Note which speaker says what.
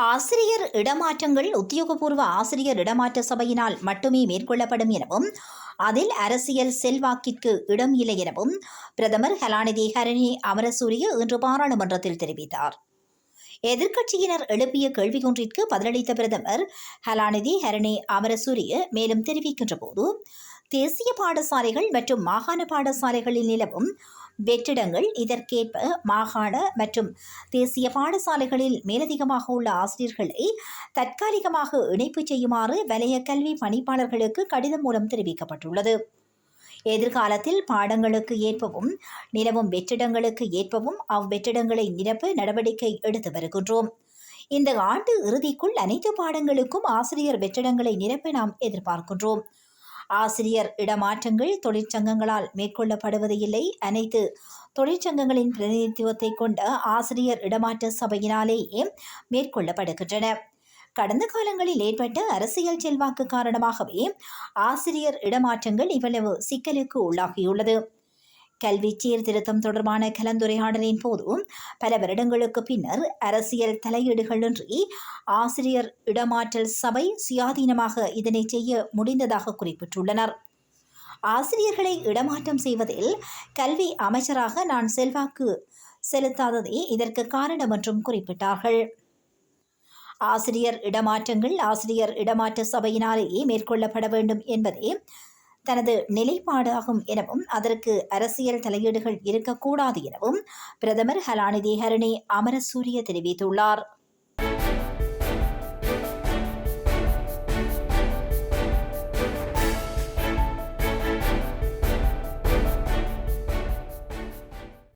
Speaker 1: ஆசிரியர் இடமாற்றங்கள் உத்தியோகபூர்வ ஆசிரியர் இடமாற்ற சபையினால் மட்டுமே மேற்கொள்ளப்படும் எனவும் அதில் அரசியல் செல்வாக்கிற்கு இடம் இல்லை எனவும் பிரதமர் கலாநிதி ஹரணி அமரசூரிய இன்று பாராளுமன்றத்தில் தெரிவித்தார். எதிர்க்கட்சியினர் எழுப்பிய கேள்வி ஒன்றிற்கு பதிலளித்த பிரதமர் கலாநிதி ஹரணி அமரசூரிய மேலும் தெரிவிக்கின்ற போது, தேசிய பாடசாலைகள் மற்றும் மாகாண பாடசாலைகளில் நிலவும் வெற்றிடங்கள் இதற்கேற்ப மாகாண மற்றும் தேசிய பாடசாலைகளில் மேலதிகமாக உள்ள ஆசிரியர்களை தற்காலிகமாக இணைப்பு செய்யுமாறு வலய கல்வி பணிப்பாளர்களுக்கு கடிதம் மூலம் தெரிவிக்கப்பட்டுள்ளது. எதிர்காலத்தில் பாடங்களுக்கு ஏற்பவும் நிலவும் வெற்றிடங்களுக்கு ஏற்பவும் அவ்வெற்றிடங்களை நிரப்ப நடவடிக்கை எடுத்து வருகின்றோம். இந்த ஆண்டு இறுதிக்குள் அனைத்து பாடங்களுக்கும் ஆசிரியர் வெற்றிடங்களை நிரப்ப நாம் எதிர்பார்க்கின்றோம். ஆசிரியர் இடமாற்றங்கள் தொழிற்சங்கங்களால் மேற்கொள்ளப்படுவது இல்லை. அனைத்து தொழிற்சங்கங்களின் பிரதிநிதித்துவத்தை கொண்ட ஆசிரியர் இடமாற்ற சபையினாலேயே மேற்கொள்ளப்படுகின்றன. கடந்த காலங்களில் ஏற்பட்ட அரசியல் செல்வாக்கு காரணமாகவே ஆசிரியர் இடமாற்றங்கள் இவ்வளவு சிக்கலுக்கு உள்ளாகியுள்ளது. கல்வி சீர்திருத்தம் தொடர்பான கலந்துரையாடலின் போது பல வருடங்களுக்கு பின்னர் அரசியல் தலையீடுகளின்றி ஆசிரியர் இடமாற்றல் சபை சுயாதீனமாக இதனை செய்ய முடிந்ததாக குறிப்பிட்டுள்ளனர். ஆசிரியர்களை இடமாற்றம் செய்வதில் கல்வி அமைச்சராக நான் செல்வாக்கு செலுத்தாததே இதற்கு காரணம் என்றும் குறிப்பிட்டார்கள். ஆசிரியர் இடமாற்றங்கள் ஆசிரியர் இடமாற்ற சபையினாலேயே மேற்கொள்ளப்பட வேண்டும் என்பதே தனது நிலைப்பாடாகும் எனவும் அதற்கு அரசியல் தலையீடுகள் இருக்கக்கூடாது எனவும் பிரதமர் கலாநிதி ஹரணி அமரசூரிய தெரிவித்துள்ளார்.